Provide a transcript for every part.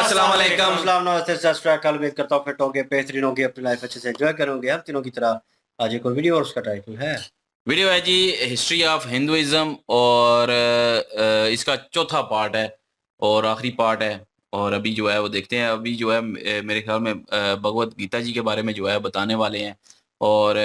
अस्सलाम वालेकुम। अस्सलाम नमस्ते सत उम्मीद करता हूँ फिट होंगे, बेहतरीन होंगे, अपनी लाइफ अच्छे से एंजॉय करोगे। हम तीनों की तरह आज एक और वीडियो और उसका टाइटल है वीडियो है जी हिस्ट्री ऑफ हिंदुइज्म और इसका चौथा पार्ट है और आखिरी पार्ट है। और अभी जो है वो देखते हैं। अभी जो है मेरे ख्याल में भगवत गीता जी के बारे में जो है बताने वाले हैं और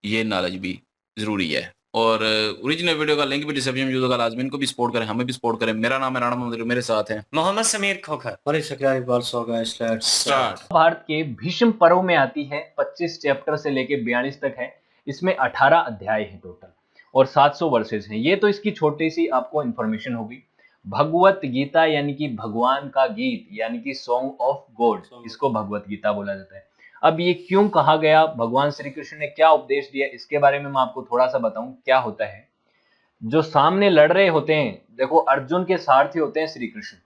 ये नॉलेज भी ज़रूरी है। और ओरिजिनल वीडियो का लिंक भी डिस्क्रिप्शन में मौजूद होगा, लाजमी इनको भी सपोर्ट करें, हमें भी सपोर्ट करें। मेरा नाम है राणा मोहम्मद, मेरे साथ हैं मोहम्मद समीर खोखर। और इस स्टार्ट। भारत के भीष्म पर्व में आती है, 25 चैप्टर से लेके 42 तक है। इसमें 18 अध्याय हैं टोटल और 700 वर्सेस हैं। ये तो इसकी छोटी सी आपको इंफॉर्मेशन होगी। भगवत गीता यानी कि भगवान का गीत यानी कि सॉन्ग ऑफ गॉड, इसको भगवत गीता बोला जाता है। अब ये क्यों कहा गया, भगवान श्री कृष्ण ने क्या उपदेश दिया, इसके बारे में मैं आपको थोड़ा सा बताऊं क्या होता है। जो सामने लड़ रहे होते हैं, देखो अर्जुन के सारथी होते हैं श्री कृष्ण।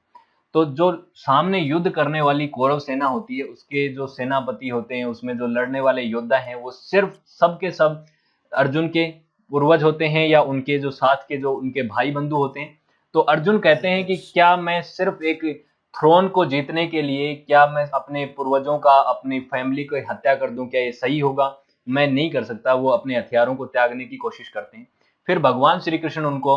तो जो सामने युद्ध करने वाली कौरव सेना होती है, उसके जो सेनापति होते हैं, उसमें जो लड़ने वाले योद्धा हैं, वो सिर्फ सब के सब अर्जुन के पूर्वज होते हैं या उनके जो साथ के जो उनके भाई बंधु होते हैं। तो अर्जुन कहते हैं कि क्या मैं सिर्फ एक थ्रोन को जीतने के लिए, क्या मैं अपने पूर्वजों का, अपनी फैमिली को हत्या कर दूं, क्या ये सही होगा? मैं नहीं कर सकता। वो अपने हथियारों को त्यागने की कोशिश करते हैं। फिर भगवान श्री कृष्ण उनको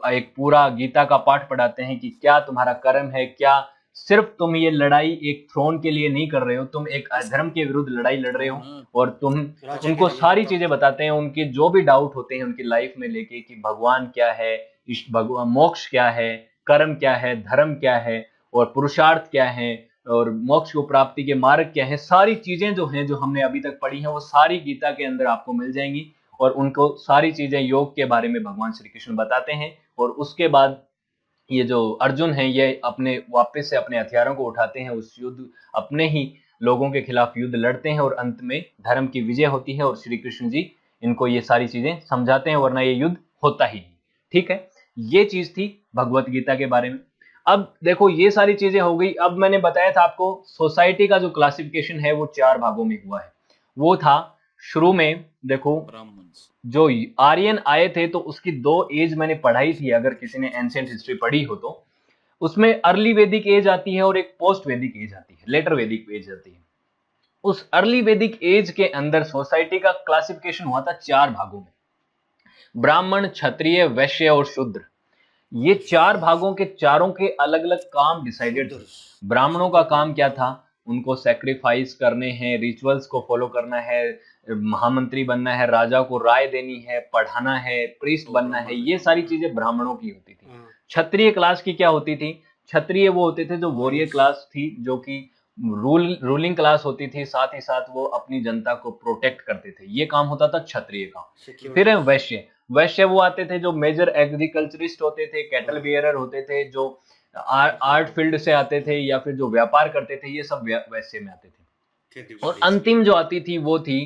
एक पूरा गीता का पाठ पढ़ाते हैं कि क्या तुम्हारा कर्म है, क्या सिर्फ तुम ये लड़ाई एक थ्रोन के लिए नहीं कर रहे हो, तुम एक अधर्म के विरुद्ध लड़ाई लड़ रहे हो। और तुम उनको सारी चीजें बताते हैं, उनके जो भी डाउट होते हैं उनकी लाइफ में लेके कि भगवान क्या है, भगवान मोक्ष क्या है, कर्म क्या है, धर्म क्या है और पुरुषार्थ क्या है और मोक्ष को प्राप्ति के मार्ग क्या है। सारी चीजें जो हैं, जो हमने अभी तक पढ़ी हैं, वो सारी गीता के अंदर आपको मिल जाएंगी। और उनको सारी चीजें योग के बारे में भगवान श्री कृष्ण बताते हैं। और उसके बाद ये जो अर्जुन है, ये अपने वापस से अपने हथियारों को उठाते हैं, उस युद्ध अपने ही लोगों के खिलाफ युद्ध लड़ते हैं और अंत में धर्म की विजय होती है। और श्री कृष्ण जी इनको ये सारी चीजें समझाते हैं, वरना ये युद्ध होता ही नहीं। ठीक है, ये चीज थी भगवत गीता के बारे में। अब देखो ये सारी चीजें हो गई। अब मैंने बताया था आपको सोसाइटी का जो क्लासिफिकेशन है वो 4 भागों में हुआ है। वो था शुरू में, देखो जो आर्यन आए थे तो उसकी 2 एज मैंने पढ़ाई थी, अगर किसी ने एंशिएंट हिस्ट्री पढ़ी हो तो। उसमें अर्ली वैदिक एज आती है और एक पोस्ट वैदिक एज आती है, लेटर वैदिक एज आती है। उस अर्ली वैदिक एज के अंदर सोसाइटी का क्लासिफिकेशन हुआ था 4 भागों में, ब्राह्मण, क्षत्रिय, वैश्य और शूद्र। ये 4 भागों के चारों के अलग अलग काम डिसाइडेड थे। ब्राह्मणों का काम क्या था, उनको सैक्रिफाइस करने हैं, रिचुअल्स को फॉलो करना है, महामंत्री बनना है, राजा को राय देनी है, पढ़ाना है, प्रीस्ट बनना है, ये सारी चीजें ब्राह्मणों की होती थी। क्षत्रिय क्लास की क्या होती थी, क्षत्रिय वो होते थे जो वॉरियर क्लास थी, जो कि रूलिंग क्लास होती थी, साथ ही साथ वो अपनी जनता को प्रोटेक्ट करते थे। ये काम होता था क्षत्रिय का। फिर है वैश्य। वैश्य वो आते थे जो मेजर एग्रीकल्चरिस्ट होते थे, कैटल बियरर होते थे, जो आर्ट फील्ड से आते थे या फिर जो व्यापार करते थे, ये सब वैश्य में आते थे। और अंतिम जो आती थी वो थी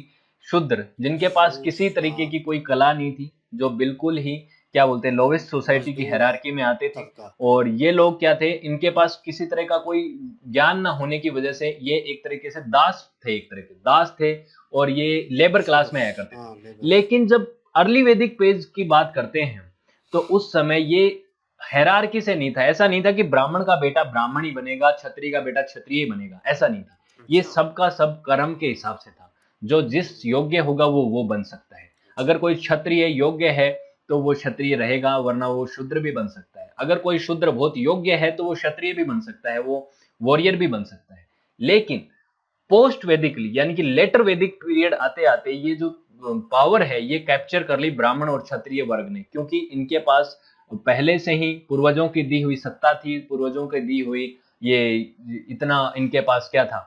शूद्र, जिनके पास किसी तरीके की कोई कला नहीं थी, जो बिल्कुल ही क्या बोलते हैं लोवेस्ट सोसाइटी की हायरार्की में आते थे। और ये लोग क्या थे, इनके पास किसी तरह का कोई ज्ञान ना होने की वजह से ये एक तरीके से दास थे, एक तरह के दास थे और ये लेबर क्लास में आया करते थे। लेकिन जब अर्ली वैदिक पेज की बात करते हैं तो उस समय ये हायरार्की से नहीं था। ऐसा नहीं था कि ब्राह्मण का बेटा ब्राह्मण ही बनेगा, क्षत्रिय का बेटा क्षत्रिय बनेगा, ऐसा नहीं था। ये सबका सब कर्म के हिसाब से था। जो जिस योग्य होगा वो बन सकता है। अगर कोई क्षत्रिय योग्य है तो वो क्षत्रिय रहेगा, वरना वो शूद्र भी बन सकता है। अगर कोई शूद्र बहुत योग्य है तो वो क्षत्रिय भी बन सकता है, वो वॉरियर भी बन सकता है। लेकिन पोस्ट वैदिकली यानी कि लेटर वैदिक पीरियड आते आते ये जो पावर है ये कैप्चर कर ली ब्राह्मण और क्षत्रिय वर्ग ने, क्योंकि इनके पास पहले से ही पूर्वजों की दी हुई सत्ता थी, पूर्वजों की दी हुई ये इतना इनके पास क्या था,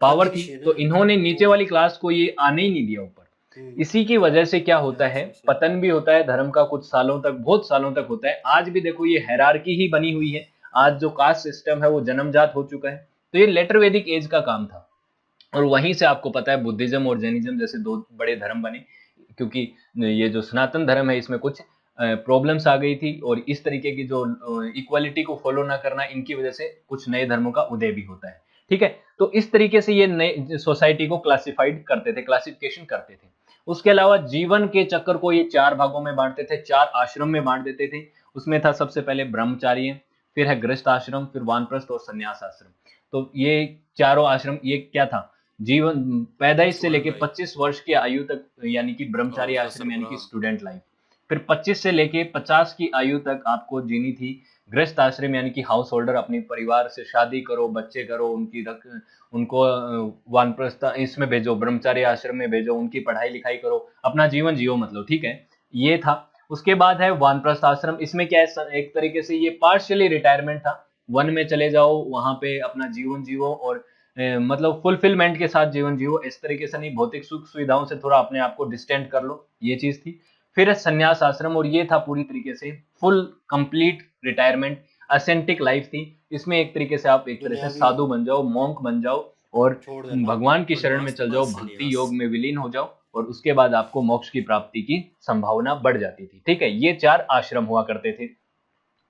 पावर थी। तो इन्होंने नीचे वाली क्लास को ये आने ही नहीं दिया ऊपर। इसी की वजह से क्या होता है, पतन भी होता है धर्म का, कुछ सालों तक, बहुत सालों तक होता है। आज भी देखो ये हायरार्की ही बनी हुई है। आज जो कास्ट सिस्टम है वो जन्मजात हो चुका है। तो ये लेटर वैदिक एज का काम था। और वहीं से आपको पता है बुद्धिज्म और जैनिज्म जैसे 2 बड़े धर्म बने, क्योंकि ये जो सनातन धर्म है इसमें कुछ प्रॉब्लम्स आ गई थी और इस तरीके की जो इक्वालिटी को फॉलो ना करना, इनकी वजह से कुछ नए धर्मों का उदय भी होता है। ठीक है, तो इस तरीके से ये नए सोसाइटी को क्लासिफाइड करते थे, क्लासिफिकेशन करते थे। उसके अलावा जीवन के चक्कर को ये 4 भागों में बांटते थे, 4 आश्रम में बांट देते थे। उसमें था सबसे पहले ब्रह्मचार्य, फिर है गृहस्थ आश्रम, फिर वानप्रस्थ और संन्यास आश्रम। तो ये चारों आश्रम, ये क्या था, जीवन पैदाइश से लेके 25 वर्ष की आयु तक यानी कि ब्रह्मचारी आश्रम यानी कि स्टूडेंट लाइफ। फिर 25 से लेके 50 की आयु तक आपको जीनी थी गृहस्थ आश्रम यानी कि हाउस होल्डर, अपने परिवार से शादी करो, बच्चे करो, उनको वानप्रस्थ इसमें भेजो, ब्रह्मचारी आश्रम में भेजो, उनकी पढ़ाई लिखाई करो, अपना जीवन जियो, मतलब ठीक है, ये था। उसके बाद है वानप्रस्थ आश्रम। इसमें क्या है, एक तरीके से ये पार्शियली रिटायरमेंट था, वन में चले जाओ, वहां पे अपना जीवन जियो और मतलब फुलफिलमेंट के साथ जीवन जियो, इस तरीके से नहीं, भौतिक सुख सुविधाओं से थोड़ा अपने आप को डिस्टेंट कर लो, ये चीज थी। फिर है संन्यास आश्रम, और ये था पूरी तरीके से फुल कंप्लीट रिटायरमेंट, असेंटिक लाइफ थी। इसमें एक तरीके से आप एक तरह से साधु बन जाओ, मॉन्क बन जाओ और भगवान की शरण में चल जाओ, भक्ति योग में विलीन हो जाओ, और उसके बाद आपको मोक्ष की प्राप्ति की संभावना बढ़ जाती थी। ठीक है, ये 4 आश्रम हुआ करते थे।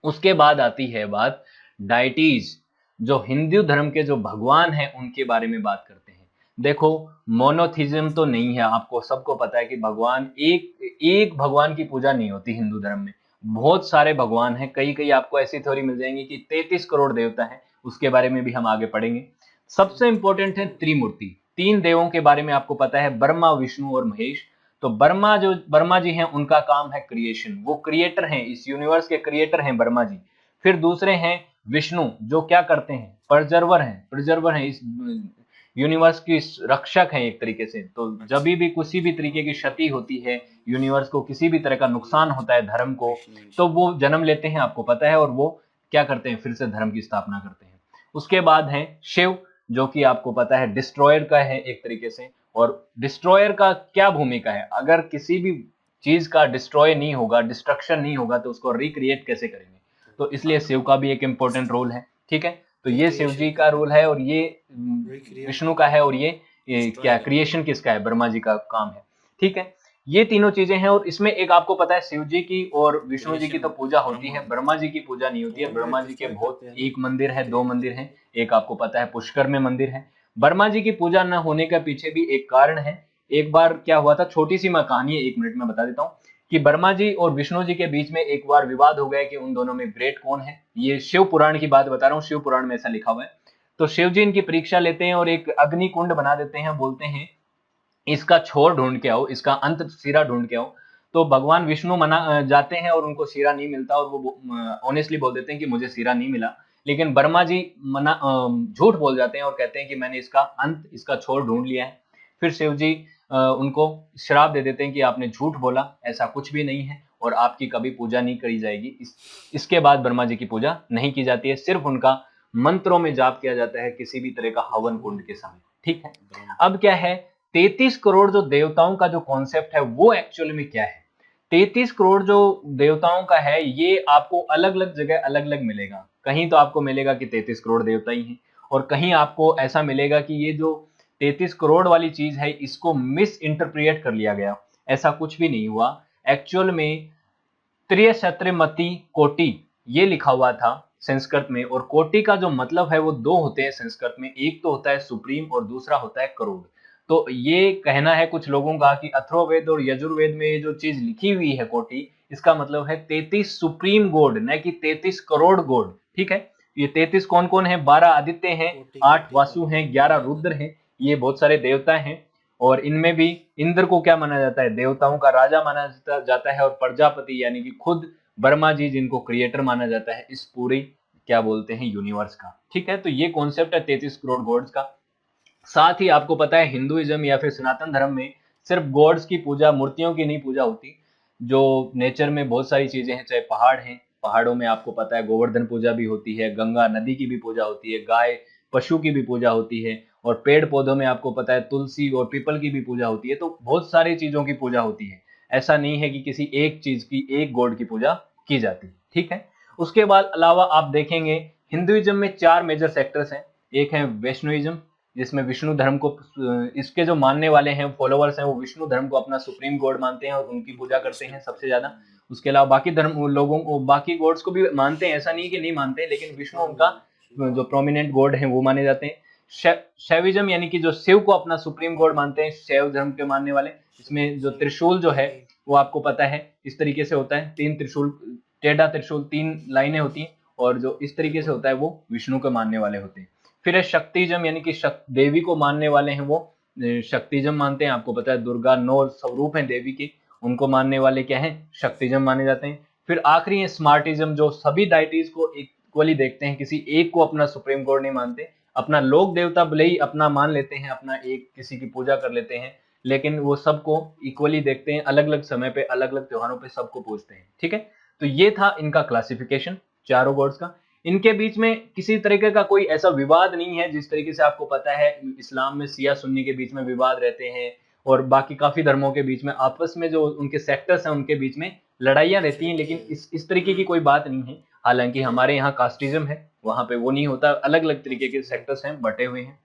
उसके बाद आती है बात डाइटीज, जो हिंदू धर्म के जो भगवान हैं उनके बारे में बात करते हैं। देखो, मोनोथिज्म तो नहीं है, आपको सबको पता है कि भगवान एक भगवान की पूजा नहीं होती हिंदू धर्म में, बहुत सारे भगवान हैं। कई कई आपको ऐसी थ्योरी मिल जाएंगी कि 33 करोड़ देवता हैं, उसके बारे में भी हम आगे पढ़ेंगे। सबसे इंपॉर्टेंट है त्रिमूर्ति, 3 देवों के बारे में आपको पता है, ब्रह्मा, विष्णु और महेश। तो ब्रह्मा जी हैं, उनका काम है क्रिएशन, वो क्रिएटर हैं, इस यूनिवर्स के क्रिएटर हैं ब्रह्मा जी। फिर दूसरे हैं विष्णु, जो क्या करते हैं, प्रिजर्वर हैं, इस यूनिवर्स की रक्षक हैं एक तरीके से। तो जब भी किसी भी तरीके की क्षति होती है, यूनिवर्स को किसी भी तरह का नुकसान होता है धर्म को, तो वो जन्म लेते हैं, आपको पता है, और वो क्या करते हैं, फिर से धर्म की स्थापना करते हैं। उसके बाद है शिव, जो कि आपको पता है डिस्ट्रॉयर का है एक तरीके से। और डिस्ट्रॉयर का क्या भूमिका है, अगर किसी भी चीज का डिस्ट्रॉय नहीं होगा, डिस्ट्रक्शन नहीं होगा, तो उसको रिक्रिएट कैसे करेंगे, तो इसलिए शिव का भी एक इंपॉर्टेंट रोल है। ठीक है, तो ये शिव जी का रोल है, और ये विष्णु का है, और ये क्या क्रिएशन किसका है, ब्रह्मा जी का काम है। ठीक है, ये तीनों चीजें हैं। और इसमें एक आपको पता है शिव जी की और विष्णु जी की तो पूजा होती है, ब्रह्मा जी की पूजा नहीं होती है। ब्रह्मा जी के बहुत, एक मंदिर है, 2 मंदिर हैं, एक आपको पता है पुष्कर में मंदिर है। ब्रह्मा जी की पूजा न होने का पीछे भी एक कारण है। एक बार क्या हुआ था, छोटी सी मैं कहानी है, 1 मिनट में बता देता हूँ, कि ब्रह्मा जी और विष्णु जी के बीच में एक बार विवाद हो गया कि उन दोनों में ग्रेट कौन है। ये शिव पुराण की बात बता रहा हूँ, शिव पुराण में ऐसा लिखा हुआ है। तो शिव जी इनकी परीक्षा लेते हैं और एक अग्नि कुंड बना देते हैं, बोलते हैं इसका छोर ढूंढ के आओ, इसका अंत सिरा ढूंढ के आओ। तो भगवान विष्णु मना जाते हैं और उनको सिरा नहीं मिलता, और वो ऑनेस्टली बोल देते हैं कि मुझे सिरा नहीं मिला। लेकिन ब्रह्मा जी झूठ बोल जाते हैं और कहते हैं कि मैंने इसका अंत, इसका छोर ढूंढ लिया है। फिर शिव जी उनको श्राप दे देते हैं कि आपने झूठ बोला, ऐसा कुछ भी नहीं है, और आपकी कभी पूजा नहीं करी जाएगी। इसके बाद ब्रह्मा जी की पूजा नहीं की जाती है, सिर्फ उनका मंत्रों में जाप किया जाता है किसी भी तरह का हवन कुंड के समय। ठीक है, अब क्या है, 33 करोड़ जो देवताओं का जो कॉन्सेप्ट है वो एक्चुअली में क्या है। 33 करोड़ जो देवताओं का है, ये आपको अलग अलग जगह अलग अलग मिलेगा। कहीं तो आपको मिलेगा कि 33 करोड़ देवता ही हैं, और कहीं आपको ऐसा मिलेगा कि ये जो 33 करोड़ वाली चीज है, इसको मिस इंटरप्रिएट कर लिया गया। ऐसा कुछ भी नहीं हुआ। एक्चुअल में त्रिशत्रमति कोटि ये लिखा हुआ था संस्कृत में, और कोटि का जो मतलब है वो 2 होते हैं संस्कृत में, एक तो होता है सुप्रीम और दूसरा होता है करोड़। तो ये कहना है कुछ लोगों का कि अथर्ववेद और यजुर्वेद में ये जो चीज लिखी हुई है कोटि, इसका मतलब है 33 सुप्रीम गॉड, न कि 33 करोड़ गॉड। ठीक है, ये 33 कौन कौन है, 12 आदित्य हैं, 8 वासु हैं, 11 रुद्र हैं, ये बहुत सारे देवता हैं। और इनमें भी इंद्र को क्या माना जाता है, देवताओं का राजा माना जाता है, और प्रजापति यानी कि खुद ब्रह्मा जी, जिनको क्रिएटर माना जाता है इस पूरी क्या बोलते हैं यूनिवर्स का। ठीक है, तो ये कॉन्सेप्ट है 33 करोड़ गॉड्स का। साथ ही आपको पता है हिंदुइज्म या फिर सनातन धर्म में सिर्फ गॉड्स की पूजा, मूर्तियों की नहीं पूजा होती, जो नेचर में बहुत सारी चीजें हैं, चाहे पहाड़ हैं, पहाड़ों में आपको पता है गोवर्धन पूजा भी होती है, गंगा नदी की भी पूजा होती है, गाय पशु की भी पूजा होती है, और पेड़ पौधों में आपको पता है तुलसी और पीपल की भी पूजा होती है। तो बहुत सारी चीजों की पूजा होती है, ऐसा नहीं है कि किसी एक चीज की, एक गॉड की पूजा की जाती। ठीक है, उसके बाद अलावा आप देखेंगे हिंदुइज्म में 4 मेजर सेक्टर्स हैं। एक है वैष्णविज्म, जिसमें विष्णु धर्म को, इसके जो मानने वाले हैं, फॉलोअर्स हैं, वो विष्णु धर्म को अपना सुप्रीम गॉड मानते हैं और उनकी पूजा करते हैं सबसे ज्यादा। उसके अलावा बाकी धर्म लोगों को, बाकी गॉड्स को भी मानते हैं, ऐसा नहीं कि नहीं मानते, लेकिन विष्णु उनका जो प्रोमिनेंट गॉड है वो माने जाते हैं। शैविज्म यानी कि जो शिव को अपना सुप्रीम गॉड मानते हैं, शैव धर्म के मानने वाले। इसमें जो त्रिशूल जो है वो आपको पता है इस तरीके से होता है, 3 त्रिशूल, टेढ़ा त्रिशूल, 3 लाइनें होती हैं, और जो इस तरीके से होता है वो विष्णु के मानने वाले होते हैं। फिर है शक्तिजम, यानी कि देवी को मानने वाले हैं वो शक्तिजम मानते हैं। आपको पता है दुर्गा 9 स्वरूप हैं देवी के, उनको मानने वाले क्या है, शक्तिजम माने जाते हैं। फिर आखिरी है स्मार्टिज्म, जो सभी डाइटीज को इक्वली देखते हैं, किसी एक को अपना सुप्रीम गॉड नहीं मानते, अपना लोक देवता भले ही अपना मान लेते हैं, अपना एक किसी की पूजा कर लेते हैं, लेकिन वो सबको इक्वली देखते हैं, अलग अलग समय पे अलग अलग त्योहारों पे सबको पूजते हैं। ठीक है, तो ये था इनका क्लासिफिकेशन चारों गॉड्स का। इनके बीच में किसी तरीके का कोई ऐसा विवाद नहीं है, जिस तरीके से आपको पता है इस्लाम में शिया सुन्नी के बीच में विवाद रहते हैं, और बाकी काफी धर्मों के बीच में आपस में जो उनके सेक्टर्स हैं उनके बीच में लड़ाइयां रहती हैं, लेकिन इस तरीके की कोई बात नहीं है। हालांकि हमारे यहाँ कास्टिज्म है, वहां पे वो नहीं होता, अलग अलग तरीके के सेक्टर्स हैं, बटे हुए हैं।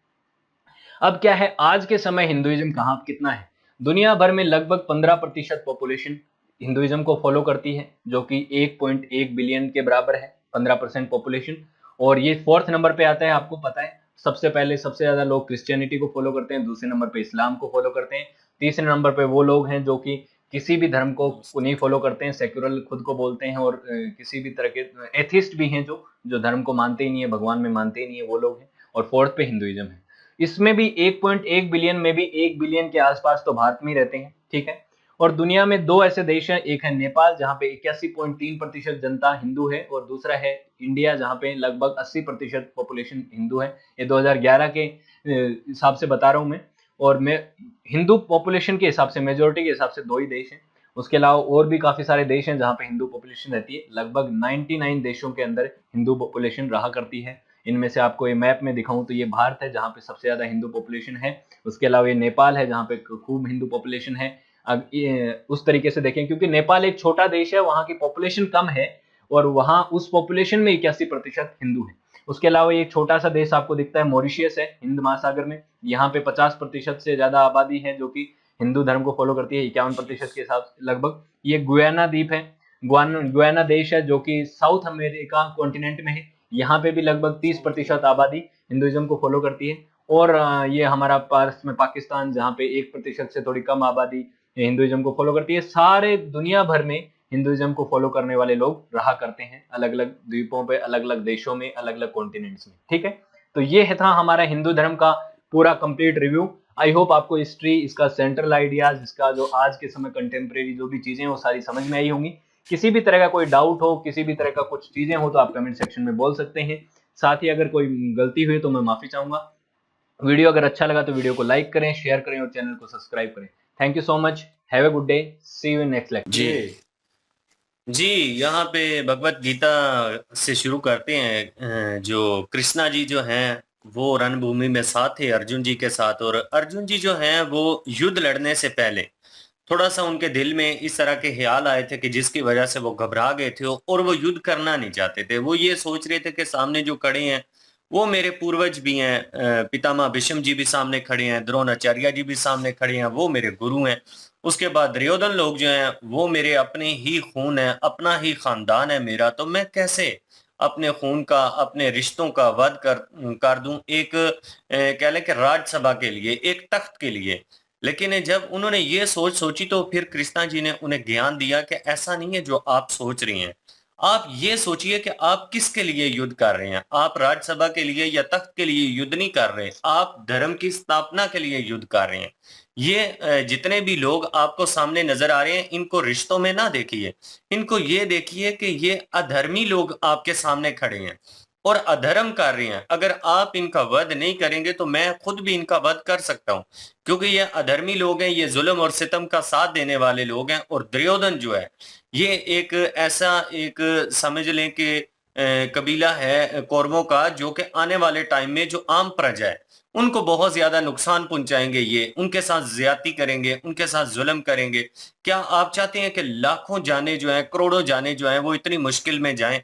अब क्या है, आज के समय हिंदुइज्म कहाँ कितना है, दुनिया भर में लगभग 15% पॉपुलेशन हिंदुइज्म को फॉलो करती है, जो कि 1.1 बिलियन के बराबर है, 15% पॉपुलेशन। और ये 4th नंबर पे आता है, आपको पता है सबसे पहले सबसे ज्यादा लोग क्रिश्चियनिटी को फॉलो करते हैं, दूसरे नंबर पे इस्लाम को फॉलो करते हैं, तीसरे नंबर पे वो लोग हैं जो कि किसी भी धर्म को नहीं फॉलो करते हैं, सेक्युलर खुद को बोलते हैं, और किसी भी तरह के एथिस्ट भी हैं जो धर्म को मानते ही नहीं है, भगवान में मानते ही नहीं है, वो लोग हैं। और 4th पे हिंदुइज्म है। इसमें भी 1.1 बिलियन में भी 1 बिलियन के आसपास तो भारत में ही रहते हैं। ठीक है, और दुनिया में 2 ऐसे देश हैं, एक है नेपाल जहां पे 81.3% जनता हिंदू है, और दूसरा है इंडिया जहां पे लगभग 80% पॉपुलेशन हिंदू है। ये 2011 के हिसाब से बता रहा हूं मैं, और मैं हिंदू पॉपुलेशन के हिसाब से, मेजोरिटी के हिसाब से 2 ही देश हैं। उसके अलावा और भी काफी सारे देश हैं जहां पे हिंदू पॉपुलेशन रहती है, लगभग 99 देशों के अंदर हिंदू पॉपुलेशन रहा करती है। इनमें से आपको ये मैप में दिखाऊं तो ये भारत है जहाँ पे सबसे ज्यादा हिंदू पॉपुलेशन है, उसके अलावा ये नेपाल है जहाँ पे खूब हिंदू पॉपुलेशन है। अब उस तरीके से देखें, क्योंकि नेपाल एक छोटा देश है, वहाँ की पॉपुलेशन कम है, और वहाँ उस पॉपुलेशन में 81% हिंदू है। उसके अलावा एक छोटा सा देश आपको दिखता है, मॉरिशियस है, हिंद महासागर में, यहाँ पे 50% से ज्यादा आबादी है जो कि हिंदू धर्म को फॉलो करती है, 51% के हिसाब से लगभग। ये गुयाना द्वीप है, गुयाना देश है जो कि साउथ अमेरिका कॉन्टिनेंट में है, यहाँ पे भी लगभग 30% आबादी हिंदुइज्म को फॉलो करती है। और ये हमारा पास में पाकिस्तान जहाँ पे 1% से थोड़ी कम आबादी हिंदुइज्म को फॉलो करती है। सारे दुनिया भर में हिंदुइज्म को फॉलो करने वाले लोग रहा करते हैं, अलग अलग द्वीपों पे, अलग अलग देशों में, अलग अलग कॉन्टिनेंट्स में। ठीक है, तो ये था हमारा हिंदू धर्म का पूरा कंप्लीट रिव्यू। आई होप आपको हिस्ट्री, इसका सेंट्रल आइडियाज, इसका जो आज के समय कंटेम्प्रेरी जो भी चीजें वो सारी समझ में आई होंगी। किसी भी तरह का कोई डाउट हो, किसी भी तरह का कुछ चीजें हो तो आप कमेंट सेक्शन में बोल सकते हैं। साथ ही अगर कोई गलती हुई तो मैं माफी चाहूंगा। वीडियो अगर अच्छा लगा तो वीडियो को लाइक करें, शेयर करें और चैनल को सब्सक्राइब करें। Thank you so much, have a good day, see you in next lecture. जी, यहाँ पे भगवत गीता से शुरू करते हैं। जो कृष्णा जी जो हैं वो रणभूमि में साथ थे अर्जुन जी के साथ, और अर्जुन जी जो हैं वो युद्ध लड़ने से पहले थोड़ा सा उनके दिल में इस तरह के ख्याल आए थे कि जिसकी वजह से वो घबरा गए थे, और वो युद्ध करना नहीं चाहते थे। वो ये सोच रहे थे कि सामने जो खड़े हैं वो मेरे पूर्वज भी हैं, पितामह भीष्म जी भी सामने खड़े हैं, द्रोणाचार्य जी भी सामने खड़े हैं, वो मेरे गुरु हैं। उसके बाद दुर्योधन लोग जो हैं वो मेरे अपने ही खून है, अपना ही खानदान है मेरा, तो मैं कैसे अपने खून का, अपने रिश्तों का वध कर दूं एक कह लें कि राज्यसभा के लिए, एक तख्त के लिए। लेकिन जब उन्होंने ये सोची तो फिर कृष्णा जी ने उन्हें ज्ञान दिया कि ऐसा नहीं है जो आप सोच रही हैं। आप ये सोचिए कि आप किसके लिए युद्ध कर रहे हैं। आप राज्यसभा के लिए या तख्त के लिए युद्ध नहीं कर रहे, आप धर्म की स्थापना के लिए युद्ध कर रहे हैं। ये जितने भी लोग आपको सामने नजर आ रहे हैं, इनको रिश्तों में ना देखिए, इनको ये देखिए कि ये अधर्मी लोग आपके सामने खड़े हैं और अधर्म कर रहे हैं। अगर आप इनका वध नहीं करेंगे तो मैं खुद भी इनका वध कर सकता हूं, क्योंकि ये अधर्मी लोग हैं, ये जुल्म और सितम का साथ देने वाले लोग हैं। और दुर्योधन जो है ये एक ऐसा एक समझ लें कि कबीला है कौरवों का, जो कि आने वाले टाइम में जो आम प्रजा है उनको बहुत ज्यादा नुकसान पहुंचाएंगे, ये उनके साथ ज्यादती करेंगे, उनके साथ जुल्म करेंगे। क्या आप चाहते हैं कि लाखों जाने जो है, करोड़ों जाने जो है वो इतनी मुश्किल में जाएं?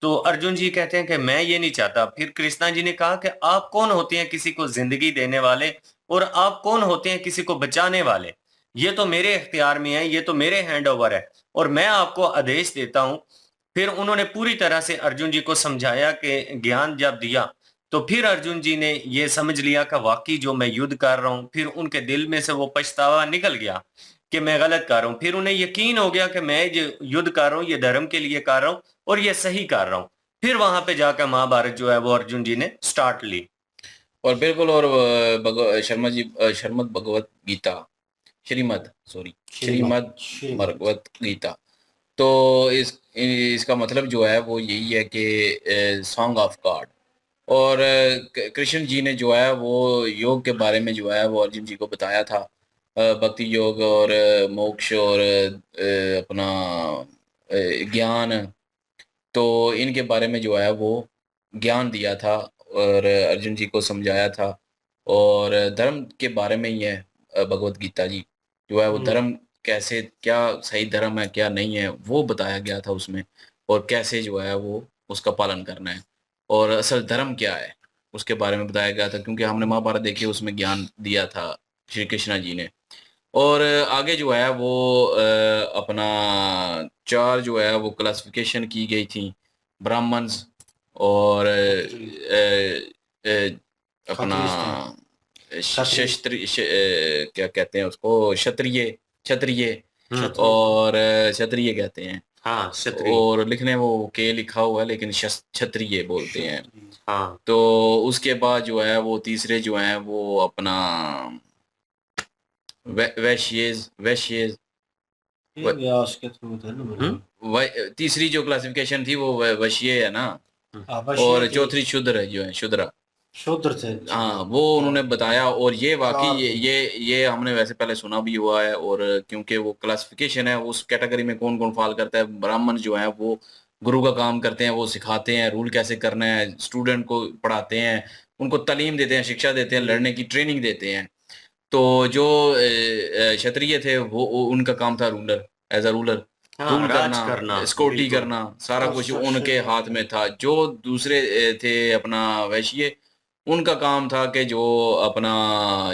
तो अर्जुन जी कहते हैं कि मैं ये नहीं चाहता। फिर कृष्णा जी ने कहा कि आप कौन होते हैं किसी को जिंदगी देने वाले, और आप कौन होते हैं किसी को बचाने वाले? ये तो मेरे इख्तियार में है, ये तो मेरे हैंड ओवर है, और मैं आपको आदेश देता हूं। फिर उन्होंने पूरी तरह से अर्जुन जी को समझाया कि ज्ञान जब दिया तो फिर अर्जुन जी ने ये समझ लिया कि वाकई जो मैं युद्ध कर रहा हूं, फिर उनके दिल में से वो पछतावा निकल गया कि मैं गलत कर रहा हूं। फिर उन्हें यकीन हो गया कि मैं जो युद्ध कर रहा हूं ये धर्म के लिए कर रहा हूं और ये सही कर रहा हूं। फिर वहां पे जाकर महाभारत जो है वो अर्जुन जी ने स्टार्ट ली। और बिल्कुल, और श्रीमद् भगवत गीता, श्रीमद् भगवत गीता। तो इसका मतलब जो है वो यही है कि सॉन्ग ऑफ गॉड। और कृष्ण जी ने जो है वो योग के बारे में जो है वो अर्जुन जी को बताया था, भक्ति योग और मोक्ष और अपना ज्ञान। तो इनके बारे में जो है वो ज्ञान दिया था और अर्जुन जी को समझाया था। और धर्म के बारे में ही है भगवत गीता जी, जो है वो धर्म कैसे, क्या सही धर्म है क्या नहीं है, वो बताया गया था उसमें। और कैसे जो है वो उसका पालन करना है और असल धर्म क्या है उसके बारे में बताया गया था, क्योंकि हमने महाभारत देखी, उसमें ज्ञान दिया था श्री कृष्णा जी ने। और आगे जो है वो अपना 4 जो है वो क्लासिफिकेशन की गई थी, ब्राह्मण्स और अपना क्या कहते हैं उसको, क्षत्रिय, क्षत्रिय और क्षत्रिय कहते हैं। हाँ, क्षत्रिय। और लिखने वो के लिखा हुआ है लेकिन क्षत्रिय बोलते हैं। हाँ, तो उसके बाद जो है वो तीसरे जो हैं वो अपना वैश्य ये व्यास के थ्रू थे ना मतलब। तीसरी जो क्लासिफिकेशन थी वो वैश्य है ना। वैश्य और थे, चौथी शूद्र है, जो है शूद्र। शूद्र थे। हाँ, वो उन्होंने बताया। और ये वाकई ये हमने वैसे पहले सुना भी हुआ है। और क्योंकि वो क्लासिफिकेशन है, उस कैटेगरी में कौन कौन फॉल करता है। ब्राह्मण जो है वो गुरु का काम करते हैं, वो सिखाते हैं रूल कैसे करना है, स्टूडेंट को पढ़ाते हैं, उनको तालीम देते हैं, शिक्षा देते हैं, लड़ने की ट्रेनिंग देते हैं। तो जो क्षत्रिय थे वो उनका काम था रूलर, एज अ रूलर, हाँ, रूल राज करना, करना, स्कोटी बिल्कुल। करना, सारा कुछ उनके हाथ में था। जो दूसरे थे अपना वैश्य, उनका काम था कि जो अपना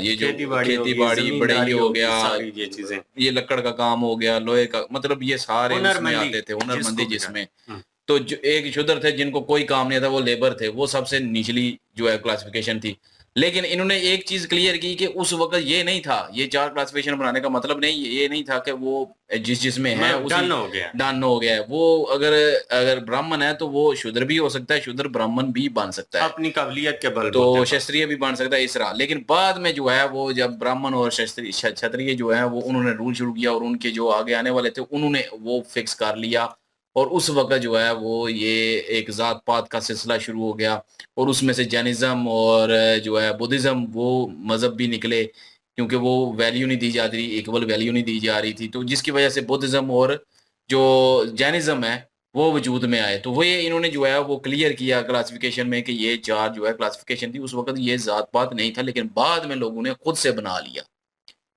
ये जो खेती बाड़ी खेती बाड़ी, बढ़ई हो गया, सारी ये चीजें, ये लकड़ का काम हो गया, लोहे का, मतलब ये सारे उसमें हुनरमंदी आते थे, हुनरमंदी जिसको भी जिसमें। हम्म, तो जो एक शूद्र थे जिनको कोई काम नहीं था, वो लेबर थे, वो सबसे निचली जो है क्लासिफिकेशन थी। लेकिन इन्होंने एक चीज क्लियर की कि उस वक्त ये नहीं था, ये 4 क्लासिफिकेशन बनाने का मतलब नहीं, ये नहीं था कि वो जिसमें है मतलब उसी डन हो गया। डन हो गया है। वो अगर अगर ब्राह्मण है तो वो शूद्र भी हो सकता है, शूद्र ब्राह्मण भी बन सकता है, अपनी काबिलियत के तो बलबूते पर। क्षत्रिय भी बन सकता है, इस रहा। लेकिन बाद में जो है वो जब ब्राह्मण और क्षत्रिय जो है वो उन्होंने रूल शुरू किया, और उनके जो आगे आने वाले थे उन्होंने वो फिक्स कर लिया। और उस वक्त जो है वो ये एक जात पात का सिलसिला शुरू हो गया। और उसमें से जैनिज्म और जो है बुद्धिज्म, वो मजहब भी निकले, क्योंकि वो वैल्यू नहीं दी जाती थी, इक्वल वैल्यू नहीं दी जा रही थी। तो जिसकी वजह से बुद्धिज्म और जो जैनिज्म है वो वजूद में आए। तो वो ये इन्होंने जो है वो क्लियर किया क्लासिफिकेशन में कि ये 4 जो है क्लासिफिकेशन थी। उस वक्त ये जात पात नहीं था, लेकिन बाद में लोगों ने खुद से बना लिया।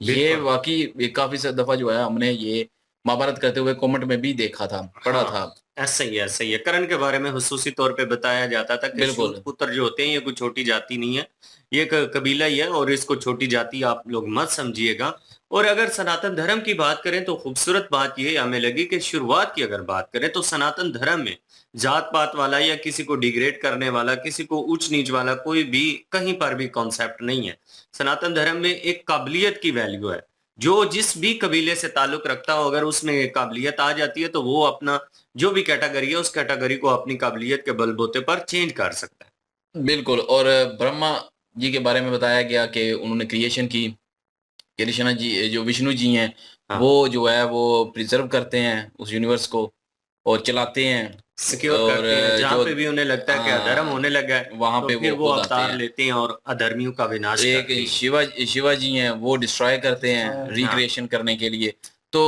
ये बिल्कुल। वाकई ये काफी दफा जो है हमने ये महाभारत करते हुए कमेंट में भी देखा था, पढ़ा हाँ, था। ऐसा ही है, ऐसा ही है। कर्ण के बारे में हुसूसी तौर पे बताया जाता था कि बिल्कुल। शूद्र पुत्र जो होते हैं ये कोई छोटी जाति नहीं है, ये एक कबीला ही है, और इसको छोटी जाति आप लोग मत समझिएगा। और अगर सनातन धर्म की बात करें तो खूबसूरत बात ये हमें लगी कि शुरुआत की अगर बात करें तो सनातन धर्म में जात पात वाला या किसी को डिग्रेड करने वाला, किसी को ऊंच नीच वाला कोई भी कहीं पर भी कॉन्सेप्ट नहीं है। सनातन धर्म में एक काबिलियत की वैल्यू है। जो जिस भी कबीले से ताल्लुक रखता हो, अगर उसमें काबिलियत आ जाती है तो वो अपना जो भी कैटेगरी है उस कैटेगरी को अपनी काबिलियत के बलबूते पर चेंज कर सकता है। बिल्कुल। और ब्रह्मा जी के बारे में बताया गया कि उन्होंने क्रिएशन की, कृष्णा जी जो विष्णु जी हैं हाँ, वो जो है वो प्रिजर्व करते हैं उस यूनिवर्स को और चलाते हैं। सिक्योर और करते हैं। जहां जो पे भी उन्हें लगता है कि अधर्म होने लगा है वहां तो पे फिर वो वो खुद आते अवतार हैं। लेते हैं और अधर्मियों का विनाश एक करते हैं। शिवा जी हैं, वो डिस्ट्रॉय करते हैं हाँ। रिक्रिएशन करने के लिए। तो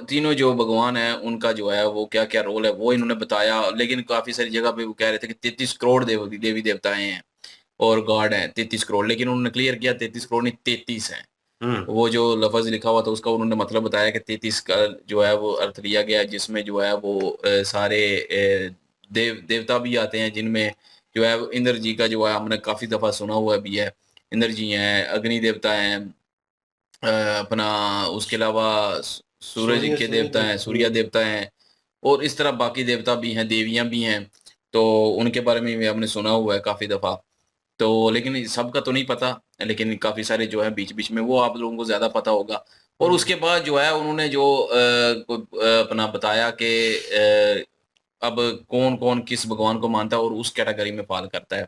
तीनों जो भगवान हैं उनका जो है वो क्या क्या रोल है वो इन्होंने बताया। लेकिन काफी सारी जगह पे वो कह रहे थे कि 33 करोड़ देवी देवताएं हैं और गॉड हैं 33 करोड़, लेकिन उन्होंने क्लियर किया 33 करोड़ नहीं 33 हैं। हम्म, वो जो लफ्ज लिखा हुआ था उसका उन्होंने मतलब बताया कि 33 का जो है वो अर्थ लिया गया है, जिसमें जो है वो सारे देवता भी आते हैं, जिनमें जो है इंद्र जी का जो है हमने काफी दफा सुना हुआ भी है। इंद्र जी हैं, अग्नि देवता हैं, अपना उसके अलावा सूरज के देवता हैं, सूर्य देवता हैं, और इस तरह बाकी देवता भी हैं, देवियां भी हैं। तो उनके बारे में भी हमने सुना हुआ है काफी दफा। तो लेकिन सबका तो नहीं पता, लेकिन काफी सारे जो है बीच बीच में वो आप लोगों को ज्यादा पता होगा। और उसके बाद जो है उन्होंने जो अपना बताया कि अब कौन कौन किस भगवान को मानता है और उस कैटेगरी में फॉल करता है।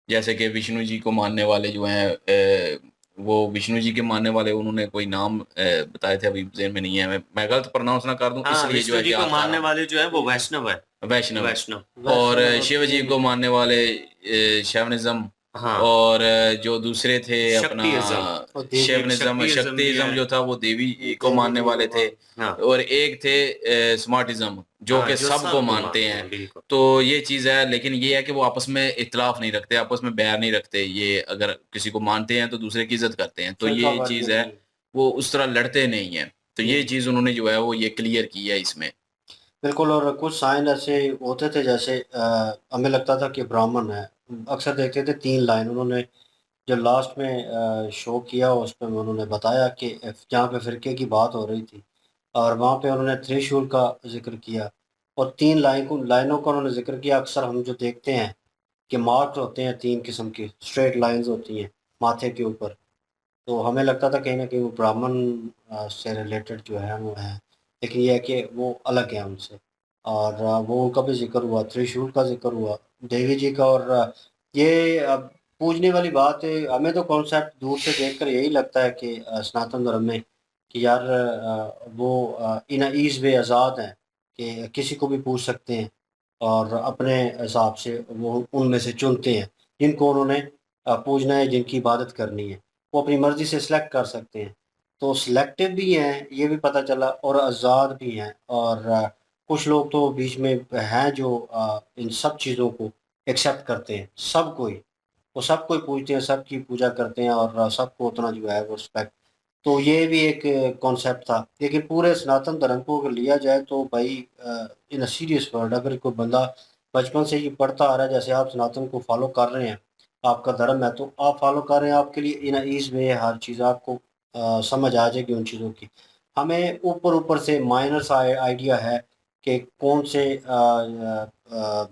जैसे कि विष्णु जी को मानने वाले जो हैं वो विष्णु जी के मानने वाले उन्होंने कोई नाम बताए थे, अभी जेहन में नहीं है, मैं गलत प्रोनाउंस ना कर दूं हाँ, इसलिए जो विष्णु है जी को याद कर मानने रहा वाले जो है वो वैष्णव है। हूं। वैष्णव वैष्णव। और वैष्णव शिव जी को मानने वाले शैवनिज्म, हाँ, और जो दूसरे थे अपना शक्तिइज्म। और देवी शैवनिज्म, शक्तिइज्म भी शक्तिइज्म है। जो था वो देवी को देवी मानने जी वाले को थे, हाँ, और एक थे स्मार्टिज्म जो हाँ, कि जो सबको सबको मानते मानते हैं। हैं, बिल्कुल। तो ये चीज है, लेकिन ये है कि वो आपस में इख्तिलाफ नहीं रखते, आपस में बैर नहीं रखते। ये अगर किसी को मानते हैं तो दूसरे की इज्जत करते हैं, तो फिरका ये वार चीज में है, नहीं। वो उस तरह लड़ते नहीं है। तो ये चीज उन्होंने जो है वो ये क्लियर की है इसमें। बिल्कुल। और कुछ साइन ऐसे होते थे जैसे हमें लगता था कि ब्राह्मण है। अक्सर देखते थे 3 लाइन उन्होंने जो लास्ट में शो किया उसमें उन्होंने बताया कि जहाँ पे फिरके की बात हो रही थी और वहाँ पे उन्होंने त्रिशूल का जिक्र किया और 3 लाइनों का उन्होंने जिक्र किया। अक्सर हम जो देखते हैं कि मार्क्स होते हैं 3 किस्म की स्ट्रेट लाइंस होती हैं माथे के ऊपर, तो हमें लगता था कहीं ना कहीं वो ब्राह्मण से रिलेटेड जो है वो है, लेकिन ये है कि वो अलग है उनसे। और वो उनका भी जिक्र हुआ, त्रिशूल का जिक्र हुआ, देवी जी का। और ये पूजने वाली बात है। हमें तो कॉन्सेप्ट दूर से देखकर यही लगता है कि सनातन धर्म में कि यार वो इन ईज वे आज़ाद हैं कि किसी को भी पूछ सकते हैं और अपने हिसाब से वो उनमें से चुनते हैं जिनको उन्होंने पूजना है, जिनकी इबादत करनी है। वो अपनी मर्ज़ी से सिलेक्ट कर सकते हैं। तो सिलेक्टिव भी हैं, ये भी पता चला, और आज़ाद भी हैं। और कुछ लोग तो बीच में हैं जो इन सब चीज़ों को एक्सेप्ट करते हैं। सब कोई, वो सब कोई पूजते हैं, सबकी पूजा करते हैं और सबको उतना जो है वो रिस्पेक्ट। तो ये भी एक कॉन्सेप्ट था। लेकिन पूरे सनातन धर्म को अगर लिया जाए तो भाई इन अ सीरियस वर्ड, अगर कोई बंदा बचपन से ये पढ़ता आ रहा है, जैसे आप सनातन को फॉलो कर रहे हैं, आपका धर्म है तो आप फॉलो कर रहे हैं, आपके लिए इन ईज में हर चीज़ आपको समझ आ जाएगी उन चीज़ों की। हमें ऊपर ऊपर से माइनर सा आइडिया है कि कौन से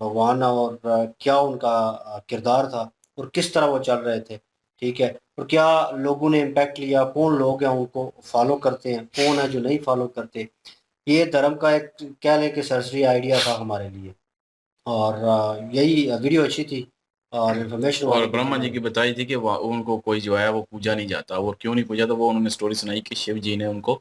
भगवान और क्या उनका किरदार था और किस तरह वो चल रहे थे, ठीक है। और क्या लोगों ने इम्पैक्ट लिया, कौन लोग हैं उनको फॉलो करते हैं, कौन है जो नहीं फॉलो करते। ये धर्म का एक कह लें कि सरसरी आइडिया था हमारे लिए। और यही वीडियो अच्छी थी और इन्फॉर्मेशन और वाली भी थी ब्रह्मा जी हमारे की लिए। बताई थी कि उनको कोई जो है वो पूजा नहीं जाता, और क्यों नहीं पूजा, तो वो उन्होंने स्टोरी सुनाई कि शिव जी ने उनको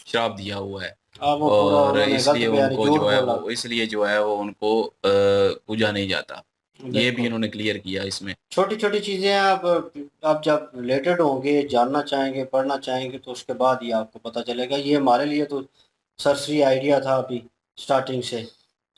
श्राप दिया हुआ है, वो पूरा और उन्होंने गलत इसलिए बयानी उनको झूठ जो है बोला। वो इसलिए जो है वो उनको पूजा नहीं जाता। ये भी बिल्कुल। इन्होंने क्लियर किया इसमें। छोटी छोटी चीज़ें आप जब रिलेटेड होंगे, जानना चाहेंगे, पढ़ना चाहेंगे, तो उसके बाद ही आपको पता चलेगा। ये हमारे लिए तो सरसरी आइडिया था अभी स्टार्टिंग से।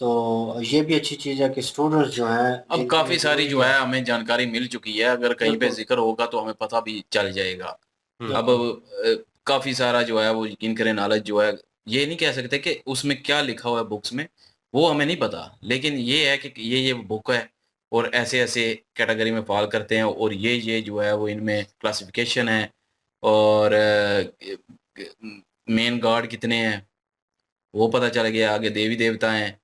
तो ये भी अच्छी चीज़ है कि स्टूडेंट्स जो हैं अब जिनके लिए काफी सारी ज़रूरी जो है। है हमें जानकारी मिल चुकी है, अगर कहीं पे बिल्कुल। जिक्र होगा तो हमें पता भी चल जाएगा। हुँ। अब बिल्कुल। काफी सारा जो है वो यकीन करें नॉलेज जो है, ये नहीं कह सकते कि उसमें क्या लिखा हुआ है बुक्स में, वो हमें नहीं पता, लेकिन ये है कि ये बुक है और ऐसे ऐसे कैटेगरी में फॉल करते हैं, और ये जो है वो इनमें क्लासिफिकेशन है, और मेन गॉड कितने हैं वो पता चल गया, आगे देवी देवता हैं।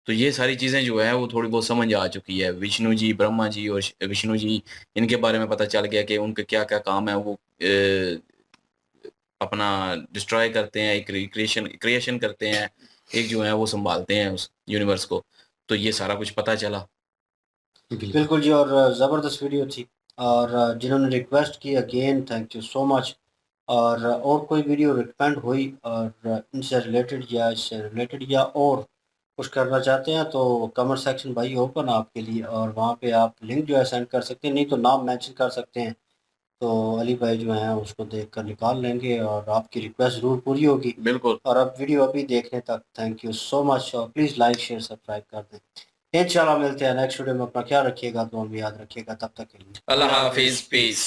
तो ये सारी चीज़ें जो है वो थोड़ी बहुत समझ आ चुकी है। विष्णु जी, ब्रह्मा जी और विष्णु जी, इनके बारे में पता चल गया कि उनके क्या-क्या काम है। वो अपना डिस्ट्रॉय करते हैं, एक क्रिएशन क्रिएशन करते हैं, एक जो है वो सँभालते हैं उस यूनिवर्स को। तो ये सारा कुछ पता चला। बिल्कुल। बिल्कुल जी। और ज़बरदस्त वीडियो थी। और जिन्होंने रिक्वेस्ट की, again thank you so much. और कोई वीडियो रिकमेंड हुई और इनसे रिलेटेड या इससे रिलेटेड या और कुछ करना चाहते हैं तो कमेंट सेक्शन भाई ओपन है आपके लिए, और वहाँ पे आप लिंक जो है सेंड कर सकते हैं, नहीं तो नाम मेंशन कर सकते हैं। तो अली भाई जो हैं उसको देख कर निकाल लेंगे और आपकी रिक्वेस्ट ज़रूर पूरी होगी। बिल्कुल। और अब वीडियो अभी देखने तक थैंक यू सो मच, और प्लीज़ लाइक शेयर सब्सक्राइब कर दें। इंशाल्लाह मिलते हैं नेक्स्ट वीडियो में। अपना ख्याल रखिएगा, तो हम याद रखिएगा। तब तक के लिए अल्लाह अल्लाह हाफिज़, हाफ़िज़, पीस। पीस।